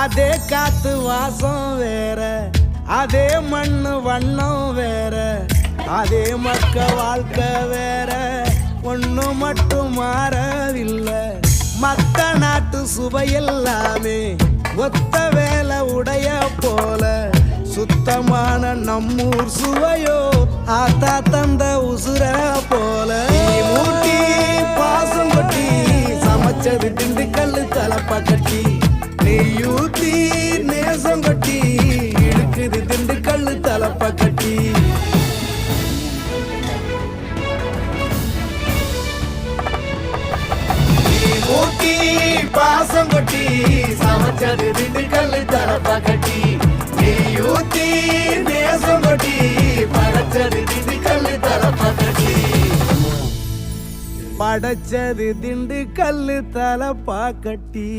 அதே காத்து வாசம் வேற, அதே மண்ணு வண்ணம் வேற, அதே மக்க வாழ்க்கை வேற, ஒண்ணு மட்டும் மாறவில்லை. மத்த நாட்டு சுவையெல்லாமே ஒத்த வேலை உடைய போல, சுத்தமான நம்மூர் சுவையோ ஆத்தா தந்த உசுர போல. மூட்டி பாசம் கொட்டி சமைச்சது திண்டுக்கல் தலப்பா கட்டி, நெய்யூத்தி நேசம் கொட்டி இழுக்குது திண்டுக்கல் தலப்பா கட்டி. மூட்டி பாசம் கொட்டி சமைச்சது திண்டுக்கல் தலப்பா கட்டி, நெய்யூத்தி நேசம் கொட்டி படைச்சது திண்டுக்கல் தலப்பா கட்டி. படைச்சது திண்டுக்கல் தலப்பா கட்டி.